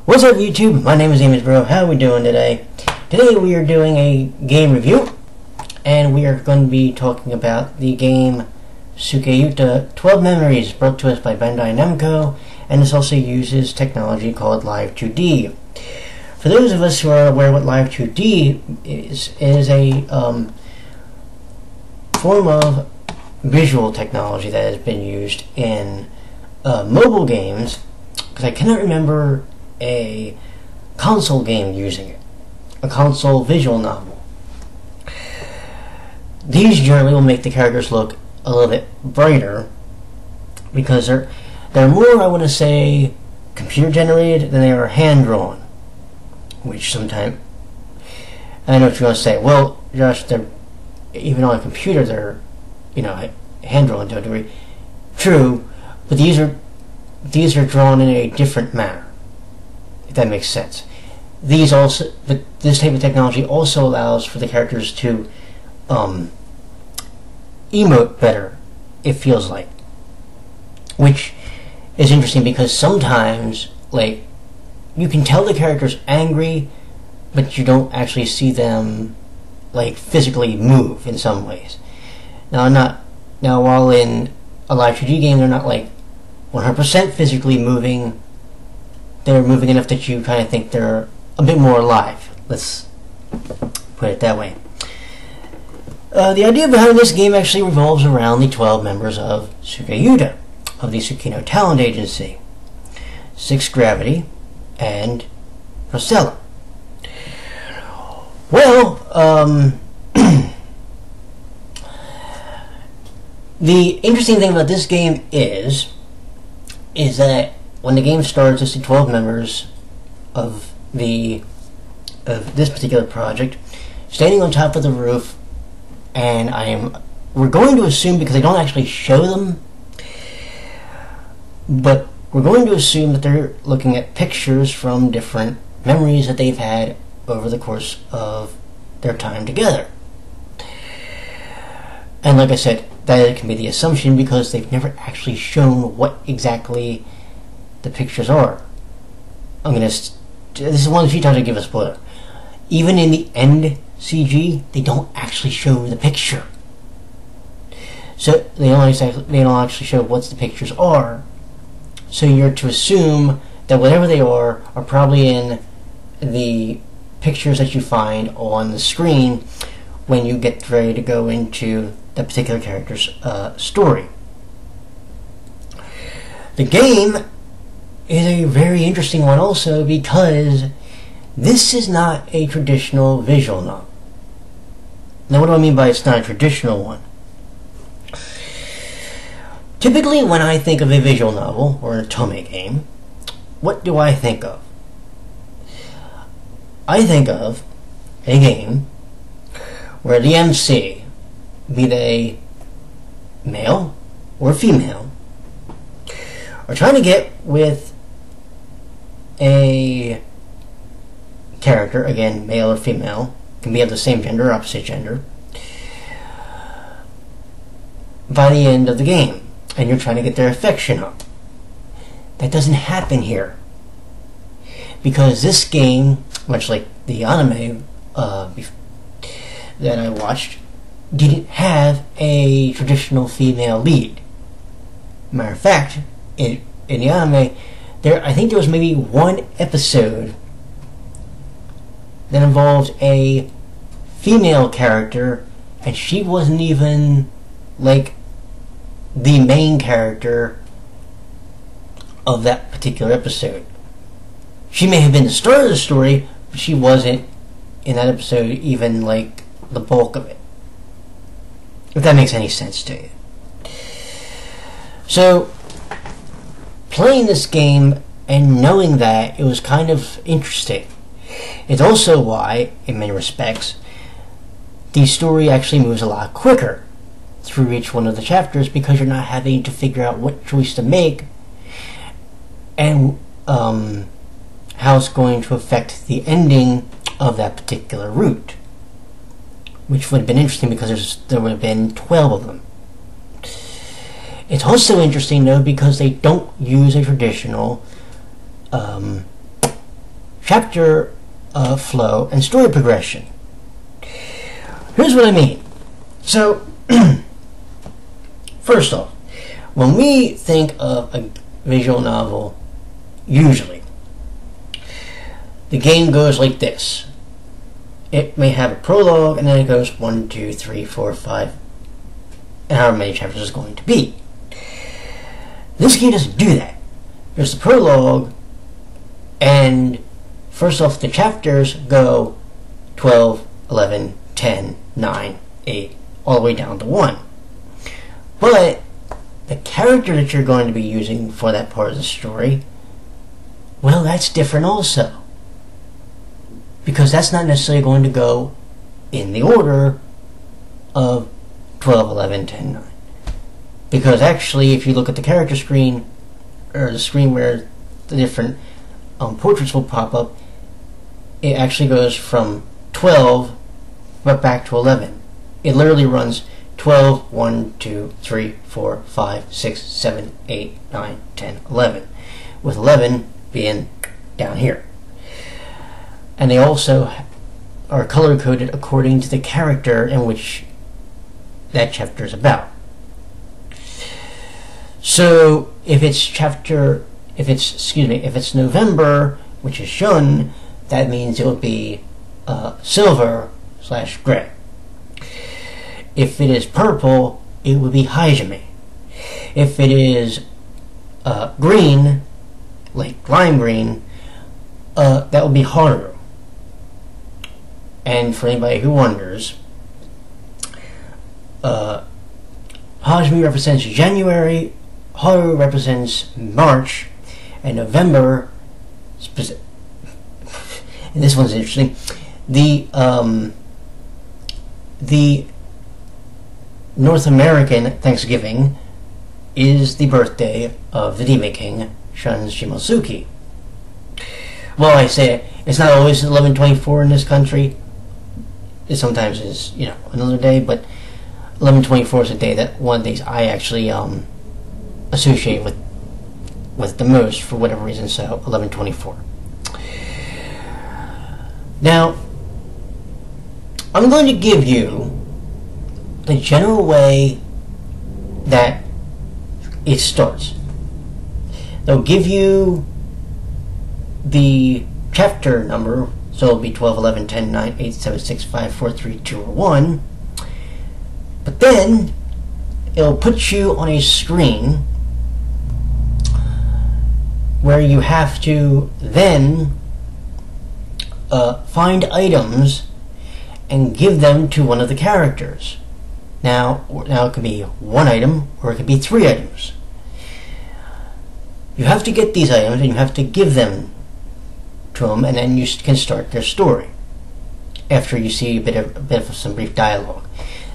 What's up YouTube? My name is Amisbro. How are we doing today? Today we are doing a game review, and we are going to be talking about the game Tsukiuta 12 Memories, brought to us by Bandai Namco, and this also uses technology called Live2D. For those of us who are aware what Live2D is a form of visual technology that has been used in mobile games, because I cannot remember a console game using it, a console visual novel. These generally will make the characters look a little bit brighter because they're more, I want to say, computer generated than they are hand drawn. Which sometimes, I know what you're going to say, well, Josh, they're, even on a computer, they're, hand drawn to a degree. True, but these are drawn in a different manner, if that makes sense. This type of technology also allows for the characters to emote better, it feels like. Which is interesting because sometimes, like, you can tell the character's angry, but you don't actually see them, like, physically move in some ways. Now, while in a Live2D game, they're not, like, 100% physically moving. They're moving enough that you kind of think they're a bit more alive. Let's put it that way. The idea behind this game actually revolves around the 12 members of Tsukiuta, of the Tsukino Talent Agency, Six Gravity, and Porcellarum. Well, the interesting thing about this game is that when the game starts, it's the 12 members of this particular project standing on top of the roof, and we're going to assume, because they don't actually show them, but we're going to assume that they're looking at pictures from different memories that they've had over the course of their time together. And like I said, that can be the assumption because they've never actually shown what exactly the pictures are. This is one of the few times I give a spoiler. Even in the end CG, they don't actually show the picture. So they don't actually show what the pictures are. So you're to assume that whatever they are probably in the pictures that you find on the screen when you get ready to go into that particular character's story. The game is a very interesting one also because this is not a traditional visual novel. Now, what do I mean by it's not a traditional one? Typically, when I think of a visual novel or an otome game, what do I think of? I think of a game where the MC, be they male or female, are trying to get with a character, again, male or female, can be of the same gender or opposite gender, by the end of the game, and you're trying to get their affection up. That doesn't happen here, because this game, much like the anime that I watched, didn't have a traditional female lead. Matter of fact, in the anime, I think there was maybe one episode that involved a female character, and she wasn't even like the main character of that particular episode. She may have been the start of the story, but she wasn't in that episode even like the bulk of it, if that makes any sense to you. So playing this game and knowing that, it was kind of interesting. It's also why, in many respects, the story actually moves a lot quicker through each one of the chapters, because you're not having to figure out what choice to make and how it's going to affect the ending of that particular route, which would have been interesting because there would have been 12 of them. It's also interesting, though, because they don't use a traditional chapter flow and story progression. Here's what I mean. So, first off, when we think of a visual novel, usually, the game goes like this. It may have a prologue, and then it goes 1, 2, 3, 4, 5, and however many chapters it's going to be. This game doesn't do that. There's the prologue, and first off, the chapters go 12, 11, 10, 9, 8, all the way down to 1. But the character that you're going to be using for that part of the story, well, that's different also. Because that's not necessarily going to go in the order of 12, 11, 10, 9. Because actually, if you look at the character screen, or the screen where the different portraits will pop up, it actually goes from 12 but back to 11. It literally runs 12, 1, 2, 3, 4, 5, 6, 7, 8, 9, 10, 11. With 11 being down here. And they also are color-coded according to the character in which that chapter is about. So if it's November, which is Shun, that means it will be silver/gray. If it is purple, it would be Hajime. If it is green, like lime green, that would be Haru. And for anybody who wonders, Hajime represents January, Haru represents March, and November, and this one's interesting, the North American Thanksgiving is the birthday of the Demon King, Shun Shimosuke. Well, I say it's not always 11/24 in this country. It sometimes is, another day, but 11/24 is a day one of the days I actually associate with the most for whatever reason. So 11/24. Now, I'm going to give you the general way that it starts. They'll give you the chapter number, so it'll be 12, 11, 10, 9, 8, 7, 6, 5, 4, 3, 2, or 1. But then it'll put you on a screen where you have to then find items and give them to one of the characters. Now it could be one item, or it could be 3 items. You have to get these items and you have to give them to them, and then you can start their story after you see a bit of some brief dialogue.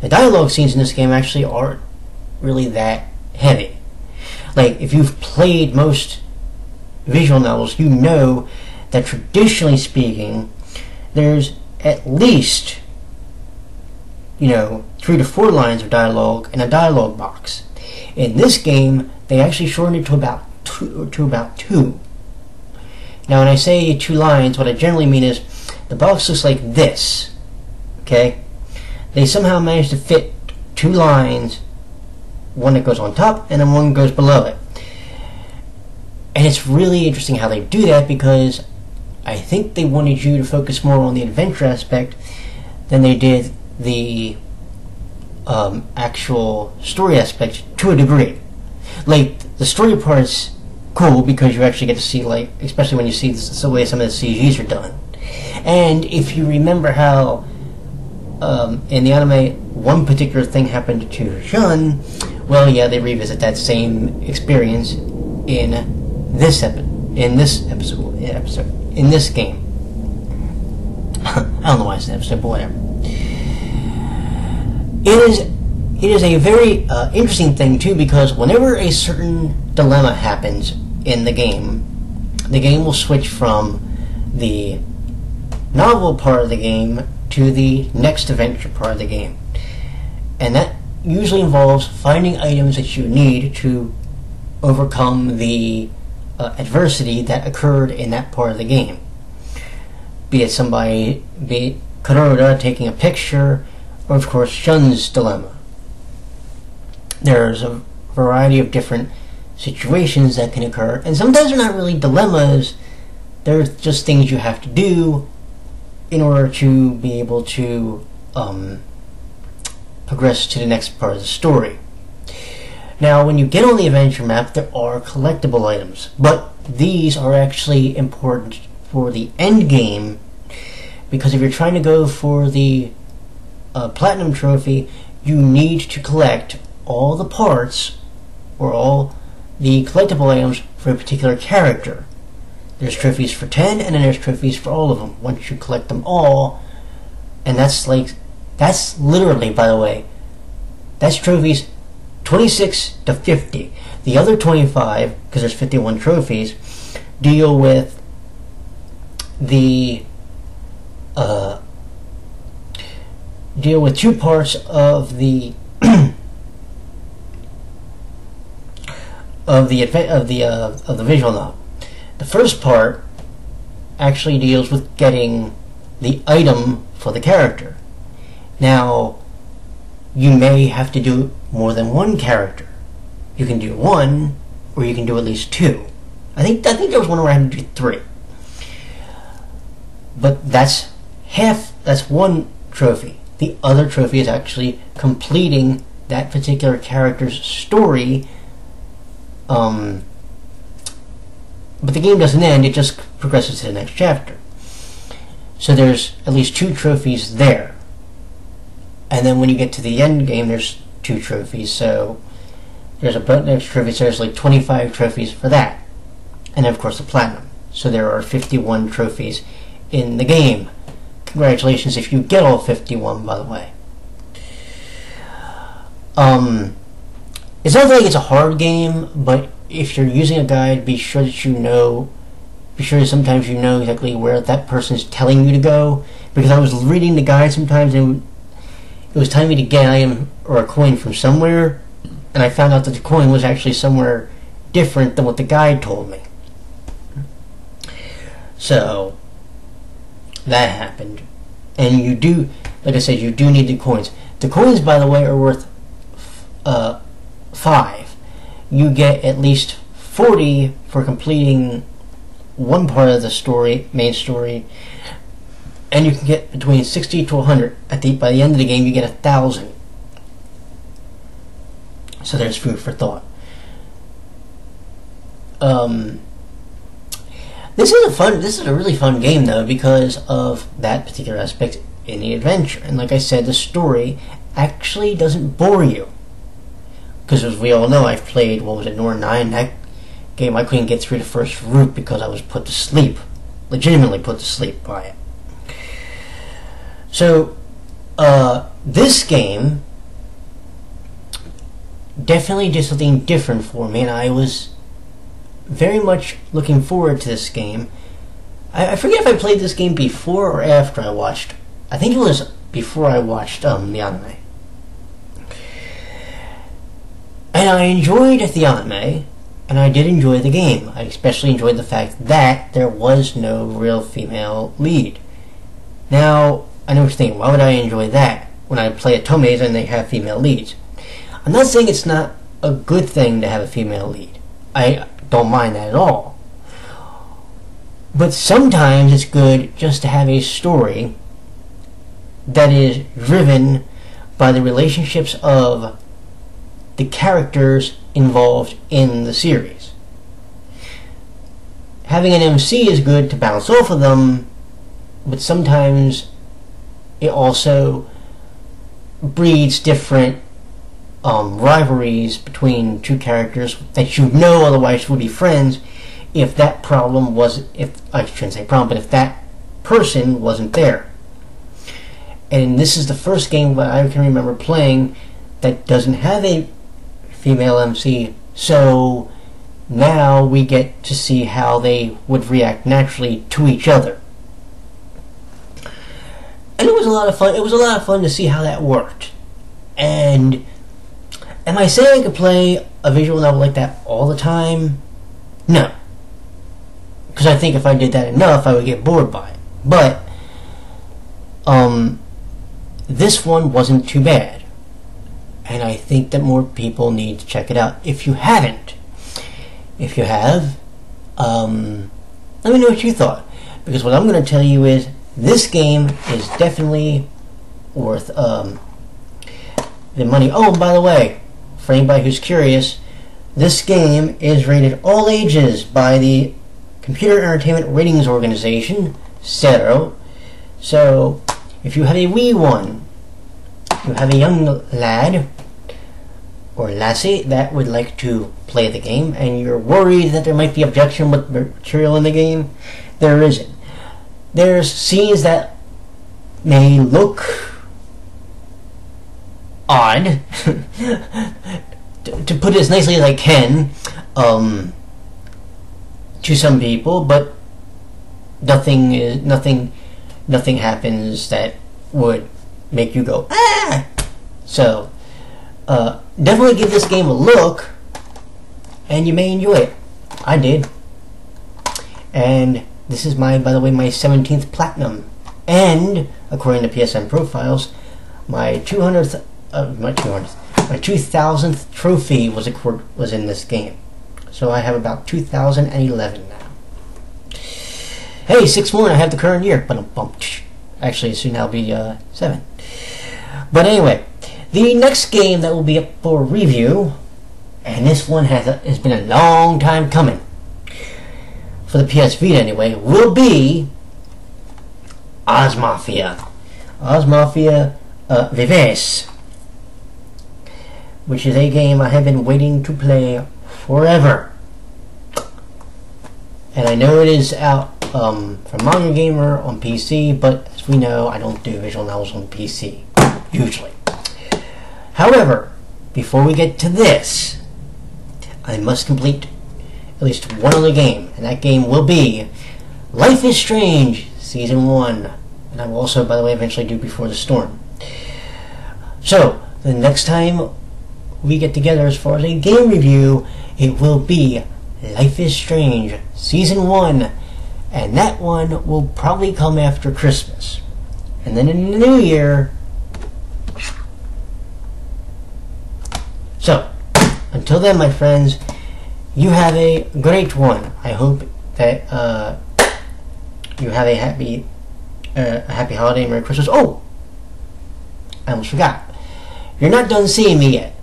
The dialogue scenes in this game actually aren't really that heavy. Like, if you've played most visual novels, you know that traditionally speaking, there's at least 3 to 4 lines of dialogue in a dialogue box. In this game, they actually shortened it to about 2. Now, when I say 2 lines, what I generally mean is the box looks like this. Okay, they somehow managed to fit 2 lines, one that goes on top and then one goes below it. And it's really interesting how they do that, because I think they wanted you to focus more on the adventure aspect than they did the actual story aspect to a degree. Like, the story part's cool because you actually get to see, like, especially when you see the way some of the CGs are done. And if you remember how in the anime one particular thing happened to Shun, well, yeah, they revisit that same experience in this game. I don't know why it's an episode, but whatever. It is a very interesting thing too, because whenever a certain dilemma happens in the game will switch from the novel part of the game to the next adventure part of the game, and that usually involves finding items that you need to overcome the adversity that occurred in that part of the game. be it Kuroda taking a picture, or of course Shun's dilemma. There's a variety of different situations that can occur, and sometimes they're not really dilemmas, they're just things you have to do in order to be able to progress to the next part of the story. Now, when you get on the adventure map, there are collectible items, but these are actually important for the end game, because if you're trying to go for the platinum trophy, you need to collect all the parts or all the collectible items for a particular character. There's trophies for 10, and then there's trophies for all of them. Once you collect them all, and that's literally, by the way, that's trophies 26 to 50. The other 25, because there's 51 trophies, deal with the two parts of the of the visual novel. The first part actually deals with getting the item for the character. Now, you may have to do more than one character. You can do one, or you can do at least two. I think there was one where I had to do three. But that's one trophy. The other trophy is actually completing that particular character's story. But the game doesn't end, it just progresses to the next chapter. So there's at least two trophies there. And then when you get to the end game, there's two trophies, so there's a bonus trophy, so there's like 25 trophies for that. And then of course the platinum. So there are 51 trophies in the game. Congratulations if you get all 51, by the way. It's not like it's a hard game, but if you're using a guide, be sure that sometimes you know exactly where that person's telling you to go. Because I was reading the guide sometimes, and it was telling me to get an item or a coin from somewhere, and I found out that the coin was actually somewhere different than what the guide told me. So that happened. And you do, like I said, you do need the coins. The coins, by the way, are worth 5. You get at least 40 for completing one part of the story, main story, and you can get between 60 to 100. By the end of the game, you get 1,000. So there's food for thought. This is a really fun game though, because of that particular aspect in the adventure. And like I said, the story actually doesn't bore you. Because as we all know, I've played, what was it, Nor 9? That game I couldn't get through the first route because I was put to sleep. Legitimately put to sleep by it. So, this game definitely did something different for me, and I was very much looking forward to this game. I forget if I played this game before or after I watched. I think it was before I watched the anime. And I enjoyed the anime, and I did enjoy the game. I especially enjoyed the fact that there was no real female lead. Now, I know what you're thinking, why would I enjoy that when I play at Tome's and they have female leads? I'm not saying it's not a good thing to have a female lead. I don't mind that at all. But sometimes it's good just to have a story that is driven by the relationships of the characters involved in the series. Having an MC is good to bounce off of them, but sometimes it also breeds different rivalries between two characters that you know otherwise would be friends if that problem was, I shouldn't say problem, but if that person wasn't there. And this is the first game that I can remember playing that doesn't have a female MC, so now we get to see how they would react naturally to each other. And it was a lot of fun. It was a lot of fun to see how that worked. And am I saying I could play a visual novel like that all the time? No. Because I think if I did that enough, I would get bored by it. But this one wasn't too bad, and I think that more people need to check it out. If you haven't, if you have, let me know what you thought, because what I'm going to tell you is this game is definitely worth the money. Oh, and by the way, for anybody who's curious, this game is rated all ages by the Computer Entertainment Ratings Organization, CERO. So, if you have a wee one, you have a young lad or lassie that would like to play the game, and you're worried that there might be objectionable material in the game, there isn't. There's scenes that may look odd, to put it as nicely as I can, to some people, but nothing happens that would make you go, ah! So, definitely give this game a look, and you may enjoy it. I did. And this is by the way, my 17th platinum. And, according to PSN profiles, my 2000th trophy was in this game. So I have about 2011 now. Hey, 6 more and I have the current year. But actually, soon I'll be 7. But anyway, the next game that will be up for review, and this one has been a long time coming, for the PS Vita anyway, will be Oz Mafia. Oz Mafia Vives, which is a game I have been waiting to play forever. And I know it is out from Manga Gamer on PC, but as we know, I don't do visual novels on PC, usually. However, before we get to this, I must complete at least one other game, and that game will be Life is Strange Season 1, and I will also, by the way, eventually do Before the Storm. So, the next time we get together as far as a game review, it will be Life is Strange Season 1, and that one will probably come after Christmas. And then in the new year. So, until then, my friends, you have a great one. I hope that you have a happy holiday, Merry Christmas. Oh! I almost forgot. You're not done seeing me yet.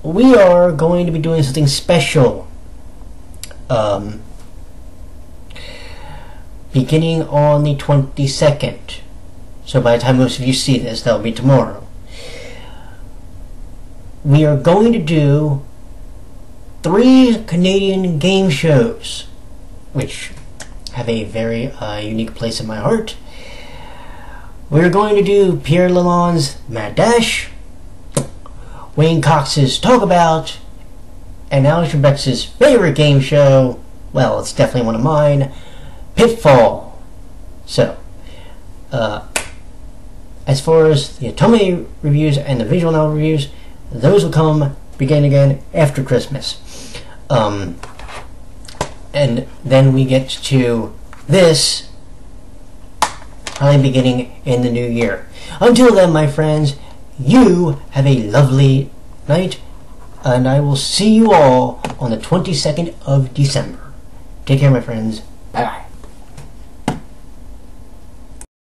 We are going to be doing something special beginning on the 22nd. So by the time most of you see this, that'll be tomorrow. We are going to do 3 Canadian game shows, which have a very unique place in my heart. We're going to do Pierre Lalonde's Mad Dash, Wayne Cox's Talk About, and Alex Trebek's favorite game show, well, it's definitely one of mine, Pitfall. So, as far as the Otome reviews and the visual novel reviews, those will come beginning again after Christmas. And then we get to this probably beginning in the new year. Until then, my friends, you have a lovely night, and I will see you all on the 22nd of December. Take care, my friends. Bye-bye.